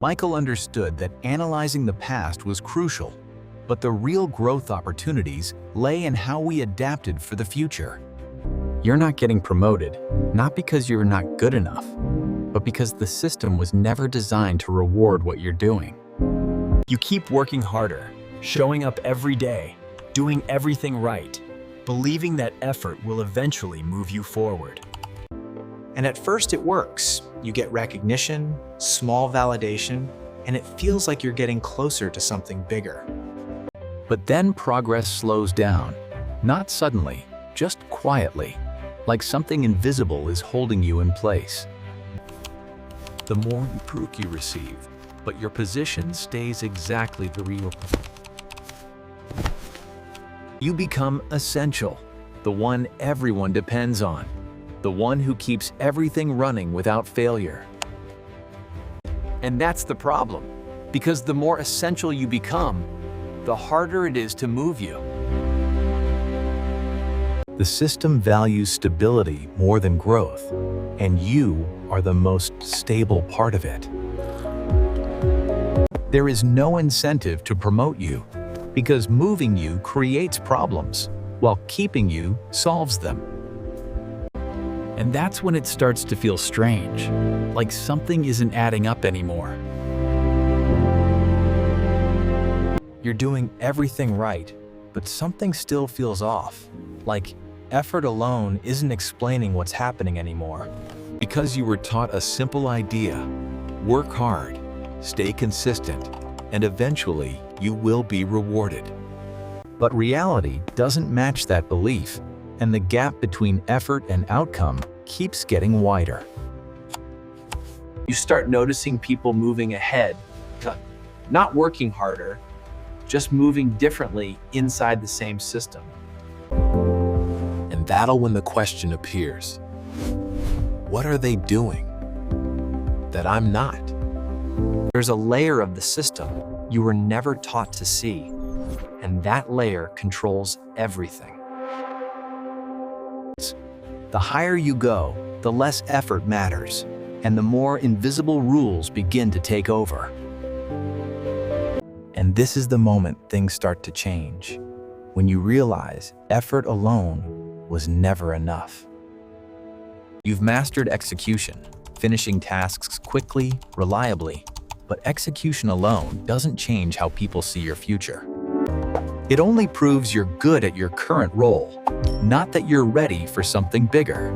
Michael understood that analyzing the past was crucial, but the real growth opportunities lay in how we adapted for the future. You're not getting promoted, not because you're not good enough, but because the system was never designed to reward what you're doing. You keep working harder, showing up every day, doing everything right, believing that effort will eventually move you forward. And at first it works. You get recognition, small validation, and it feels like you're getting closer to something bigger. But then progress slows down, not suddenly, just quietly, like something invisible is holding you in place. The more work you receive, but your position stays exactly the real. You become essential, the one everyone depends on, the one who keeps everything running without failure. And that's the problem, because the more essential you become, the harder it is to move you. The system values stability more than growth, and you are the most stable part of it. There is no incentive to promote you, because moving you creates problems, while keeping you solves them. And that's when it starts to feel strange, like something isn't adding up anymore. You're doing everything right, but something still feels off, like effort alone isn't explaining what's happening anymore. Because you were taught a simple idea: work hard, stay consistent, and eventually you will be rewarded. But reality doesn't match that belief, and the gap between effort and outcome keeps getting wider. You start noticing people moving ahead, not working harder, just moving differently inside the same system. And that'll when the question appears: what are they doing that I'm not? There's a layer of the system you were never taught to see, and that layer controls everything. The higher you go, the less effort matters, and the more invisible rules begin to take over. And this is the moment things start to change, when you realize effort alone was never enough. You've mastered execution, finishing tasks quickly, reliably, but execution alone doesn't change how people see your future. It only proves you're good at your current role, not that you're ready for something bigger.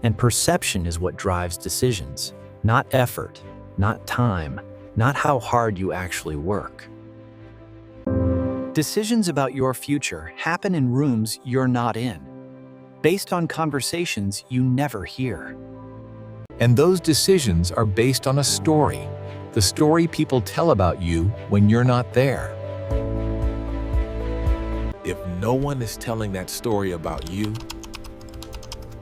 And perception is what drives decisions, not effort, not time, not how hard you actually work. Decisions about your future happen in rooms you're not in, based on conversations you never hear. And those decisions are based on a story, the story people tell about you when you're not there. If no one is telling that story about you,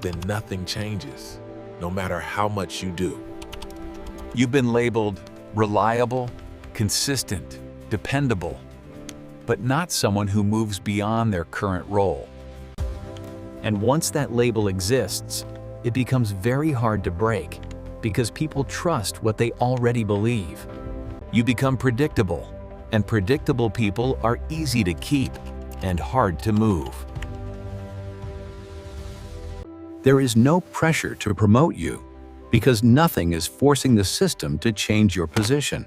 then nothing changes, no matter how much you do. You've been labeled reliable, consistent, dependable, but not someone who moves beyond their current role. And once that label exists, it becomes very hard to break, because people trust what they already believe. You become predictable, and predictable people are easy to keep and hard to move. There is no pressure to promote you, because nothing is forcing the system to change your position.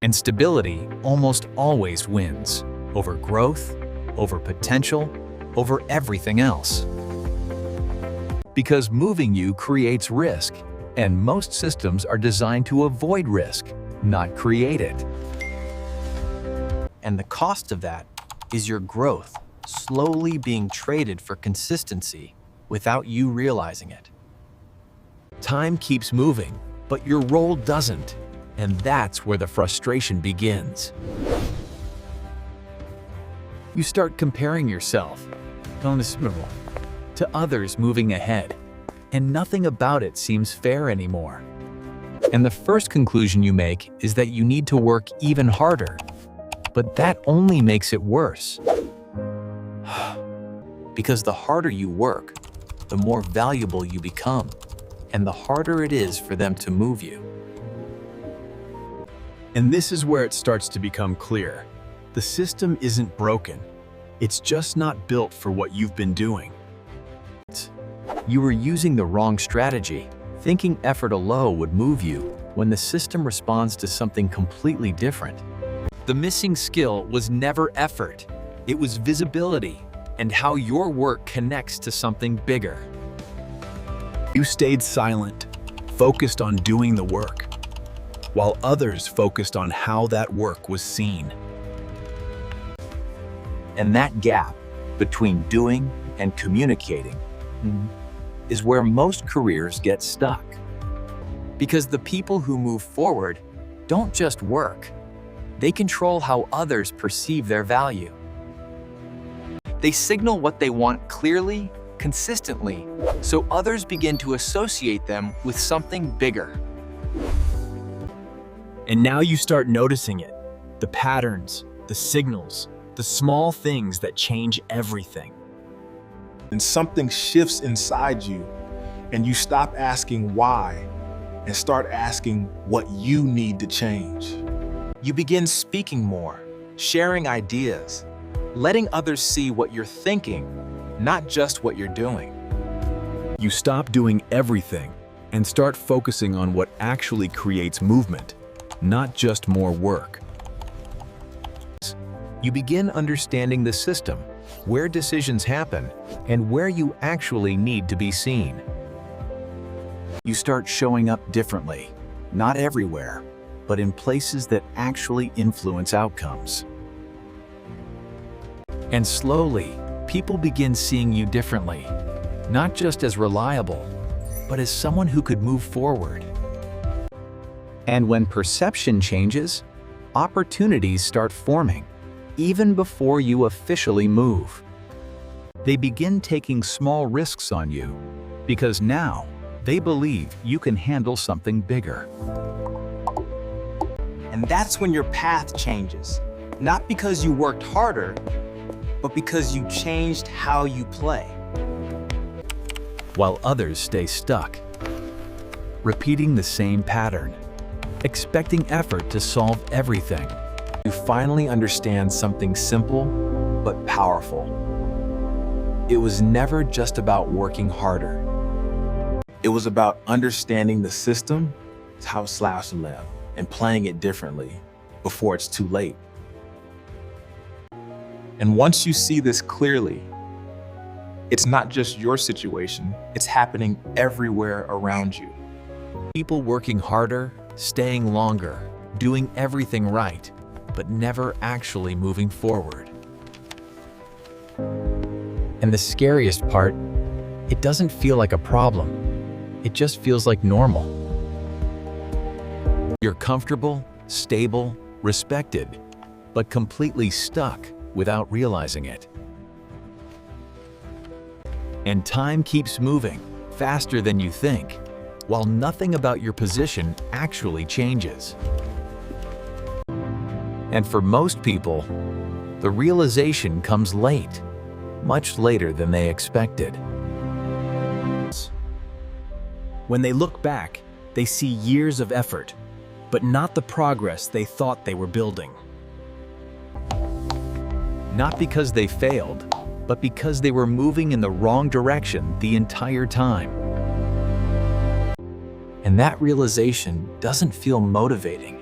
And stability almost always wins, over growth, over potential, over everything else. Because moving you creates risk, and most systems are designed to avoid risk, not create it. And the cost of that is your growth slowly being traded for consistency without you realizing it. Time keeps moving, but your role doesn't, and that's where the frustration begins. You start comparing yourself to others moving ahead, and nothing about it seems fair anymore. And the first conclusion you make is that you need to work even harder, but that only makes it worse. Because the harder you work, the more valuable you become, and the harder it is for them to move you. And this is where it starts to become clear. The system isn't broken. It's just not built for what you've been doing. You were using the wrong strategy, thinking effort alone would move you when the system responds to something completely different. The missing skill was never effort. It was visibility and how your work connects to something bigger. You stayed silent, focused on doing the work, while others focused on how that work was seen. And that gap between doing and communicating is where most careers get stuck. Because the people who move forward don't just work. They control how others perceive their value. They signal what they want clearly, consistently, so others begin to associate them with something bigger. And now you start noticing it, the patterns, the signals, the small things that change everything. And something shifts inside you, and you stop asking why and start asking what you need to change. You begin speaking more, sharing ideas, letting others see what you're thinking, not just what you're doing. You stop doing everything and start focusing on what actually creates movement, not just more work. You begin understanding the system, where decisions happen, and where you actually need to be seen. You start showing up differently, not everywhere, but in places that actually influence outcomes. And slowly, people begin seeing you differently, not just as reliable, but as someone who could move forward. And when perception changes, opportunities start forming, even before you officially move. They begin taking small risks on you, because now they believe you can handle something bigger. And that's when your path changes, not because you worked harder, but because you changed how you play. While others stay stuck, repeating the same pattern, expecting effort to solve everything. You finally understand something simple but powerful. It was never just about working harder. It was about understanding the system, how slash live, and playing it differently before it's too late. And once you see this clearly, it's not just your situation, it's happening everywhere around you. People working harder, staying longer, doing everything right, but never actually moving forward. And the scariest part, it doesn't feel like a problem. It just feels like normal. You're comfortable, stable, respected, but completely stuck without realizing it. And time keeps moving faster than you think, while nothing about your position actually changes. And for most people, the realization comes late, much later than they expected. When they look back, they see years of effort, but not the progress they thought they were building. Not because they failed, but because they were moving in the wrong direction the entire time. And that realization doesn't feel motivating.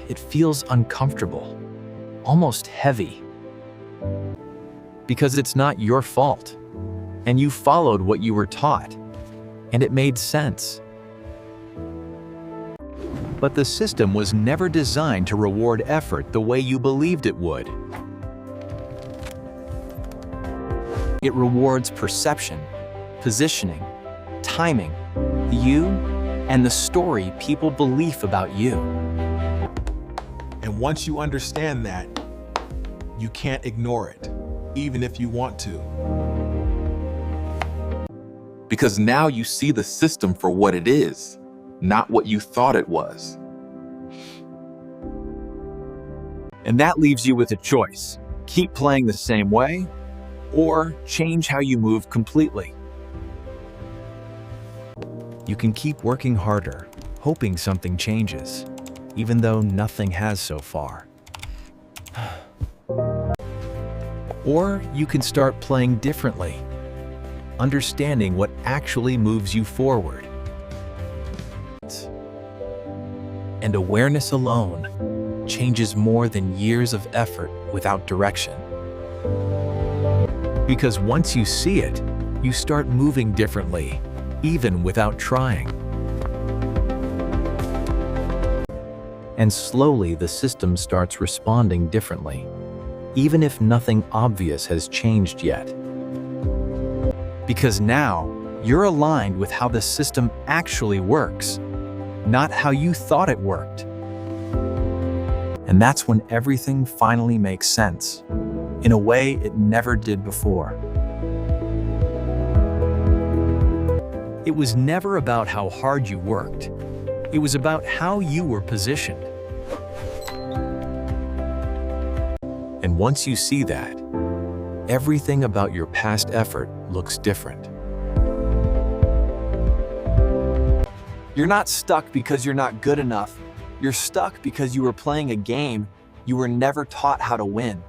It feels uncomfortable, almost heavy. Because it's not your fault, and you followed what you were taught, and it made sense. But the system was never designed to reward effort the way you believed it would. It rewards perception, positioning, timing, you, and the story people believe about you. And once you understand that, you can't ignore it, even if you want to. Because now you see the system for what it is, not what you thought it was. And that leaves you with a choice. Keep playing the same way, or change how you move completely. You can keep working harder, hoping something changes, even though nothing has so far. Or you can start playing differently, understanding what actually moves you forward. And awareness alone changes more than years of effort without direction. Because once you see it, you start moving differently, even without trying. And slowly the system starts responding differently, even if nothing obvious has changed yet. Because now, you're aligned with how the system actually works, not how you thought it worked. And that's when everything finally makes sense, in a way it never did before. It was never about how hard you worked. It was about how you were positioned. And once you see that, everything about your past effort looks different. You're not stuck because you're not good enough. You're stuck because you were playing a game you were never taught how to win.